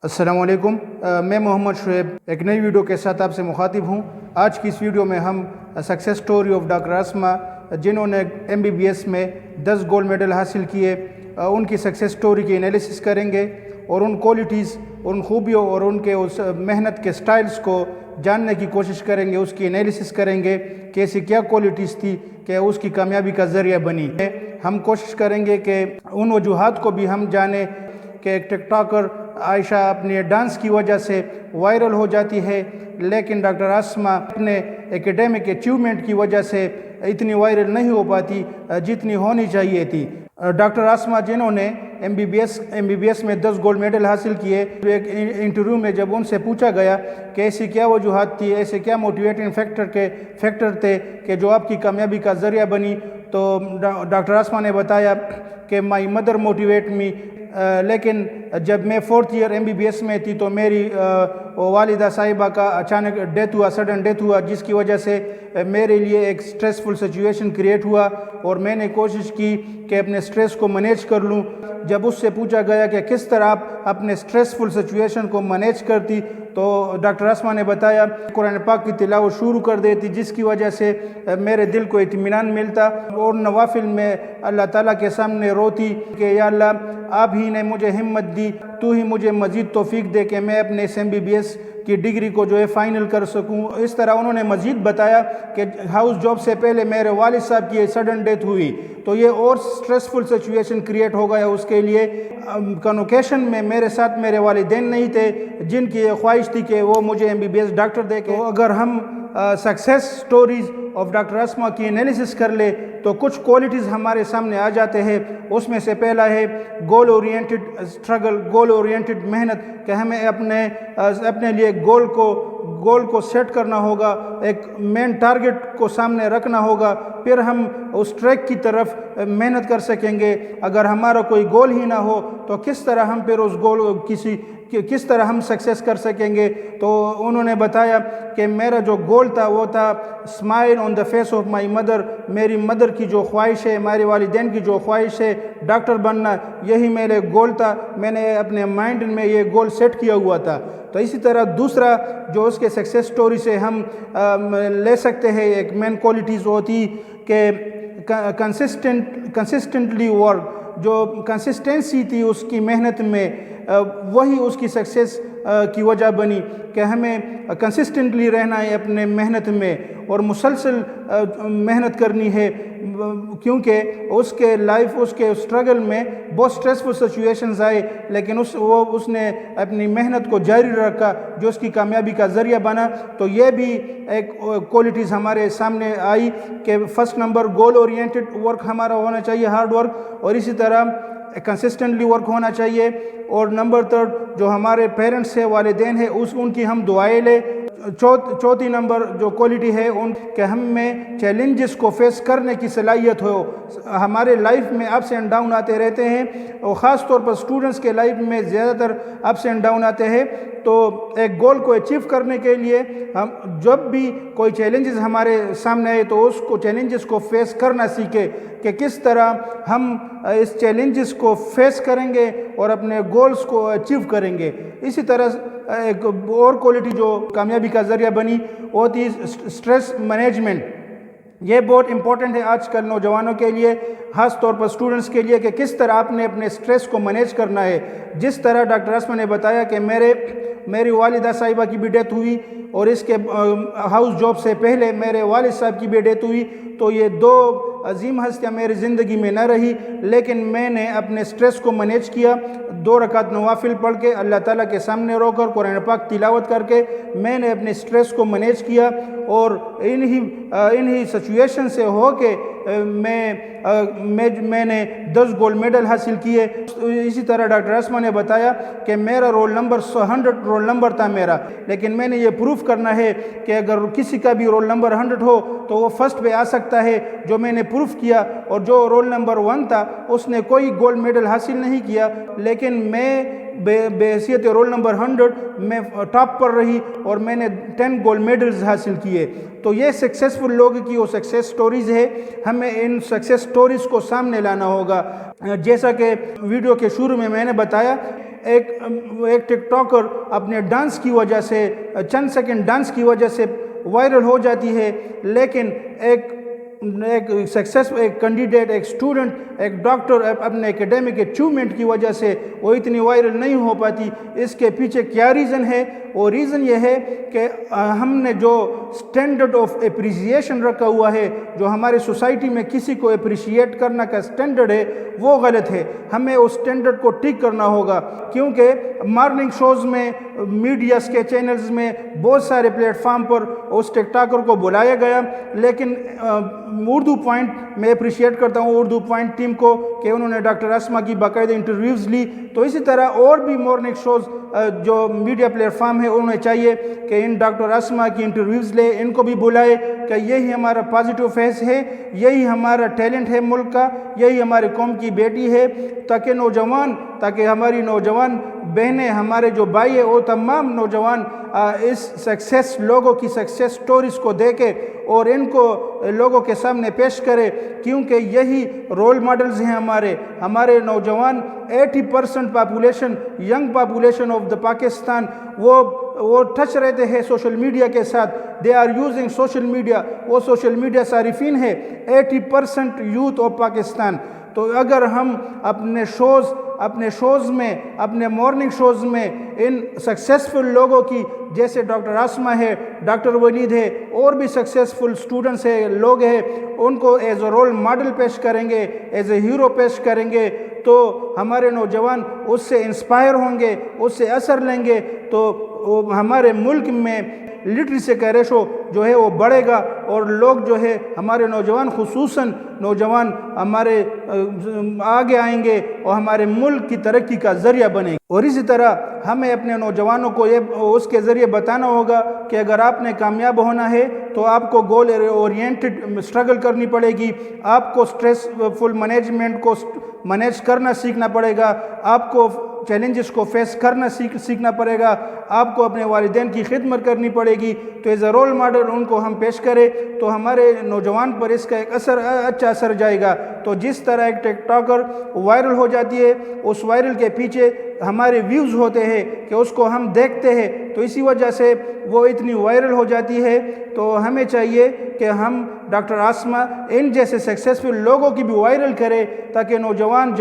السلام علیکم، میں محمد شعیب ایک نئی ویڈیو کے ساتھ آپ سے مخاطب ہوں۔ آج کی اس ویڈیو میں ہم سکسیس سٹوری آف ڈاکٹر اسما، جنہوں نے MBBS میں 10 گولڈ میڈل حاصل کیے، ان کی سکسیس سٹوری کی انالیسس کریں گے اور ان کوالٹیز، ان خوبیوں اور ان کے اس محنت کے سٹائلز کو جاننے کی کوشش کریں گے، اس کی انالیسس کریں گے کہ ایسی کیا کوالٹیز تھی کہ اس کی کامیابی کا ذریعہ بنی۔ ہم کوشش کریں گے کہ ان وجوہات کو بھی ہم جانیں کہ ایک ٹک ٹاکر عائشہ اپنے ڈانس کی وجہ سے وائرل ہو جاتی ہے، لیکن ڈاکٹر اسما اپنے ایکیڈیمک اچیومنٹ کی وجہ سے اتنی وائرل نہیں ہو پاتی جتنی ہونی چاہیے تھی۔ ڈاکٹر اسما جنہوں نے MBBS میں 10 گولڈ میڈل حاصل کیے، ایک انٹرویو میں جب ان سے پوچھا گیا کہ ایسی کیا وجوہات تھی، ایسے کیا موٹیویٹنگ فیکٹر تھے کہ جو آپ کی کامیابی کا ذریعہ بنی، تو ڈاکٹر اسما نے بتایا کہ مائی مدر موٹیویٹ می، لیکن جب میں 4th ایئر MBBS میں تھی تو میری والدہ صاحبہ کا اچانک سڈن ڈیتھ ہوا، جس کی وجہ سے میرے لیے ایک سٹریسفل سچویشن کریٹ ہوا اور میں نے کوشش کی کہ اپنے سٹریس کو مینیج کر لوں۔ جب اس سے پوچھا گیا کہ کس طرح آپ اپنے سٹریسفل سچویشن کو مینیج کرتی، تو ڈاکٹر اسما نے بتایا قرآن پاک کی تلاوت شروع کر دیتی، جس کی وجہ سے میرے دل کو اطمینان ملتا، اور نوافل میں اللہ تعالیٰ کے سامنے روتی کہ یا اللہ، آپ ہی نے مجھے ہمت دی، تو ہی مجھے مزید توفیق دے کہ میں اپنے MBBS کی ڈگری کو جو ہے فائنل کر سکوں۔ اس طرح انہوں نے مزید بتایا کہ ہاؤس جاب سے پہلے میرے والد صاحب کی سڈن ڈیتھ ہوئی، تو یہ اور سٹریسفل سچویشن کریٹ ہو گیا اس کے لیے۔ کنوکیشن میں میرے ساتھ میرے والدین نہیں تھے، جن کی یہ خواہش تھی کہ وہ مجھے MBBS ڈاکٹر دے کے۔ اگر ہم سکسیس سٹوریز آف ڈاکٹر اسما کی انالیسس کر لے تو کچھ کوالٹیز ہمارے سامنے آ جاتے ہیں۔ اس میں سے پہلا ہے گول اورینٹڈ اسٹرگل، گول اورینٹڈ محنت، کہ ہمیں اپنے لیے گول کو سیٹ کرنا ہوگا، ایک مین ٹارگٹ کو سامنے رکھنا ہوگا، پھر ہم اس ٹریک کی طرف محنت کر سکیں گے۔ اگر ہمارا کوئی گول ہی نہ ہو تو کس طرح ہم پھر اس گول کس طرح ہم سکسیس کر سکیں گے۔ تو انہوں نے بتایا کہ میرا جو گول تھا وہ تھا smile on the face of my mother, میری مدر کی جو خواہش ہے، ہمارے والدین کی جو خواہش ہے ڈاکٹر بننا، یہی میرے گول تھا، میں نے اپنے مائنڈ میں یہ گول سیٹ کیا ہوا تھا۔ تو اسی طرح دوسرا جو اس کے سکسیس سٹوری سے ہم لے سکتے ہیں، ایک مین کوالٹیز ہوتی کہ کنسسٹنٹلی ورک، جو کنسسٹنسی تھی اس کی محنت میں، وہی اس کی سکسیس کی وجہ بنی کہ ہمیں کنسسٹنٹلی رہنا ہے اپنے محنت میں اور مسلسل محنت کرنی ہے، کیونکہ اس کے اسٹرگل میں بہت سٹریسفل سچویشنز آئے، لیکن اس نے اپنی محنت کو جاری رکھا، جو اس کی کامیابی کا ذریعہ بنا۔ تو یہ بھی ایک کوالٹیز ہمارے سامنے آئی کہ فرسٹ نمبر گول اورینٹڈ ورک ہمارا ہونا چاہیے، ہارڈ ورک، اور اسی طرح کنسسٹنٹلی ورک ہونا چاہیے۔ اور نمبر 3 جو ہمارے پیرنٹس ہیں، والدین ہیں، ان کی ہم دعائیں لیں۔ چوتھی نمبر جو کوالٹی ہے کہ ہم میں چیلنجز کو فیس کرنے کی صلاحیت ہو۔ ہمارے لائف میں اپس اینڈ ڈاؤن آتے رہتے ہیں، اور خاص طور پر اسٹوڈنٹس کے لائف میں زیادہ تر اپس اینڈ ڈاؤن آتے ہیں۔ تو ایک گول کو اچیو کرنے کے لیے ہم جب بھی کوئی چیلنجز ہمارے سامنے آئے تو اس کو چیلنجز کو فیس کرنا سیکھے کہ کس طرح ہم اس چیلنجز کو فیس کریں گے اور اپنے گولز کو اچیو کریں گے۔ اسی طرح ایک اور کوالٹی جو کامیابی کا ذریعہ بنی وہ تھی سٹریس مینجمنٹ۔ یہ بہت امپورٹنٹ ہے آج کل نوجوانوں کے لیے، خاص طور پر اسٹوڈنٹس کے لیے، کہ کس طرح آپ نے اپنے سٹریس کو مینیج کرنا ہے۔ جس طرح ڈاکٹر اسما نے بتایا کہ میری والدہ صاحبہ کی بھی ڈیتھ ہوئی، اور اس کے ہاؤس جاب سے پہلے میرے والد صاحب کی بھی ڈیتھ ہوئی، تو یہ 2 عظیم ہستیاں میری زندگی میں نہ رہی، لیکن میں نے اپنے سٹریس کو مینیج کیا، 2 رکعت نوافل پڑھ کے، اللہ تعالیٰ کے سامنے رو کر، قرآن پاک تلاوت کر کے میں نے اپنے سٹریس کو مینیج کیا، اور انہی سچویشن سے ہو کے میں نے 10 گولڈ میڈل حاصل کیے۔ اسی طرح ڈاکٹر اسما نے بتایا کہ میرا رول نمبر 100 رول نمبر تھا میرا، لیکن میں نے یہ پروف کرنا ہے کہ اگر کسی کا بھی رول نمبر 100 ہو تو وہ فرسٹ پہ آ سکتا ہے، جو میں نے پروف کیا۔ اور جو رول نمبر 1 تھا اس نے کوئی گولڈ میڈل حاصل نہیں کیا، لیکن میں بحیثیت رول نمبر 100 میں ٹاپ پر رہی اور میں نے 10 گولڈ میڈلز حاصل کیے۔ تو یہ سکسیسفل لوگوں کی وہ سکسیس سٹوریز ہے، ہمیں ان سکسیس سٹوریز کو سامنے لانا ہوگا۔ جیسا کہ ویڈیو کے شروع میں نے بتایا ایک ٹک ٹاکر اپنے ڈانس کی وجہ سے، چند سیکنڈ ڈانس کی وجہ سے وائرل ہو جاتی ہے، لیکن ایک کینڈیڈیٹ، ایک اسٹوڈنٹ، ایک ڈاکٹر اپنے ایکیڈیمک اچیومنٹ کی وجہ سے وہ اتنی وائرل نہیں ہو پاتی۔ اس کے پیچھے کیا ریزن ہے؟ وہ ریزن یہ ہے کہ ہم نے جو سٹینڈرڈ آف اپریسیشن رکھا ہوا ہے، جو ہمارے سوسائٹی میں کسی کو اپریشیٹ کرنا کا سٹینڈرڈ ہے، وہ غلط ہے۔ ہمیں اس سٹینڈرڈ کو ٹھیک کرنا ہوگا، کیونکہ مارننگ شوز میں، میڈیاز کے چینلز میں، بہت سارے پلیٹ فارم پر اس ٹک ٹاکر کو بلایا گیا، لیکن اردو پوائنٹ میں اپریشیٹ کرتا ہوں اردو پوائنٹ ٹیم کو کہ انہوں نے ڈاکٹر اسما کی باقاعدہ انٹرویوز لی۔ تو اسی طرح اور بھی مارننگ شوز جو میڈیا پلیٹ فارم ہے، انہیں چاہیے کہ ان ڈاکٹر اسما کی انٹرویوز لے، ان کو بھی بلائے کہ یہی ہمارا پازیٹیو فیس ہے، یہی ہمارا ٹیلنٹ ہے ملک کا، یہی ہمارے قوم کی بیٹی ہے، تاکہ ہماری نوجوان بہنیں، ہمارے جو بھائی ہیں، وہ تمام نوجوان اس لوگوں کی سکسیس سٹوریز کو دیکھے اور ان کو لوگوں کے سامنے پیش کرے، کیونکہ یہی رول ماڈلز ہیں ہمارے نوجوان۔ 80% population, young population of the Pakistan, وہ ٹچ رہتے ہیں سوشل میڈیا کے ساتھ، they are using social media, وہ سوشل میڈیا صارفین ہے 80% یوتھ آف پاکستان۔ تو اگر ہم اپنے شوز میں، اپنے مارننگ شوز میں ان سکسیسفل لوگوں کی، جیسے ڈاکٹر اسما ہے، ڈاکٹر ولید ہے، اور بھی سکسیسفل سٹوڈنٹس ہیں، لوگ ہیں، ان کو ایز اے رول ماڈل پیش کریں گے، ایز اے ہیرو پیش کریں گے، تو ہمارے نوجوان اس سے انسپائر ہوں گے، اس سے اثر لیں گے، تو ہمارے ملک میں لٹریسی کا ریشو جو ہے وہ بڑھے گا، اور لوگ جو ہے ہمارے نوجوان، خصوصاً نوجوان ہمارے آگے آئیں گے اور ہمارے ملک کی ترقی کا ذریعہ بنے گے۔ اور اسی طرح ہمیں اپنے نوجوانوں کو اس کے ذریعے بتانا ہوگا کہ اگر آپ نے کامیاب ہونا ہے تو آپ کو گول اورینٹڈ اسٹرگل کرنی پڑے گی، آپ کو سٹریس فل مینجمنٹ کو مینیج کرنا سیکھنا پڑے گا، آپ کو چیلنجز کو فیس کرنا سیکھنا پڑے گا، آپ کو اپنے والدین کی خدمت کرنی پڑے گی۔ تو ایز اے رول ماڈل ان کو ہم پیش کریں تو ہمارے نوجوان پر اس کا ایک اچھا اثر جائے گا۔ تو جس طرح ایک ٹک ٹاکر وائرل ہو جاتی ہے، اس وائرل کے پیچھے ہمارے ویوز ہوتے ہیں کہ اس کو ہم دیکھتے ہیں، تو اسی وجہ سے وہ اتنی وائرل ہو جاتی ہے۔ تو ہمیں چاہیے کہ ہم ڈاکٹر اسما ان جیسے سکسیسفل لوگوں کی بھی وائرل کرے، تاکہ جوان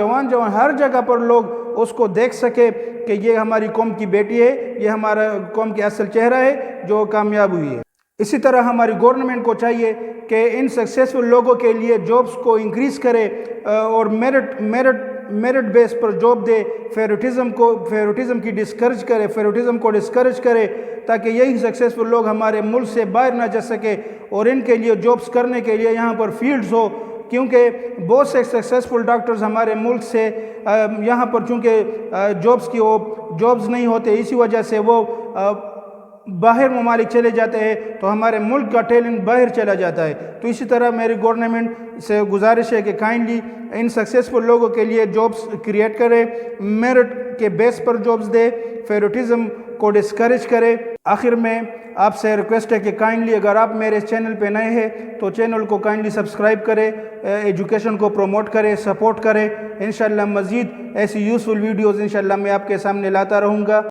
ہر جگہ پر لوگ اس کو دیکھ سکے کہ یہ ہماری قوم کی بیٹی ہے، یہ ہمارا قوم کی اصل چہرہ ہے جو کامیاب ہوئی ہے۔ اسی طرح ہماری گورنمنٹ کو چاہیے کہ ان سکسیسفل لوگوں کے لیے جابز کو انکریز کرے اور میرٹ بیس پر جاب دے، فیورٹزم کو ڈسکریج کرے، تاکہ یہی سکسیسفل لوگ ہمارے ملک سے باہر نہ جا سکے، اور ان کے لیے جابز کرنے کے لیے یہاں پر فیلڈز ہو، کیونکہ بہت سے سکسیسفل ڈاکٹرز ہمارے ملک سے یہاں پر چونکہ جابز نہیں ہوتے، اسی وجہ سے وہ باہر ممالک چلے جاتے ہیں، تو ہمارے ملک کا ٹیلنٹ باہر چلا جاتا ہے۔ تو اسی طرح میری گورنمنٹ سے گزارش ہے کہ کائنڈلی ان سکسیسفل لوگوں کے لیے جابز کریٹ کرے، میرٹ کے بیس پر جابز دے، فیورٹزم کو ڈسکریج کرے۔ آخر میں آپ سے ریکویسٹ ہے کہ کائنڈلی اگر آپ میرے چینل پہ نئے ہیں تو چینل کو کائنڈلی سبسکرائب کرے، ایجوکیشن کو پروموٹ کرے، سپورٹ کرے۔ انشاءاللہ مزید ایسی یوزفل ویڈیوز انشاءاللہ میں آپ کے سامنے لاتا رہوں گا۔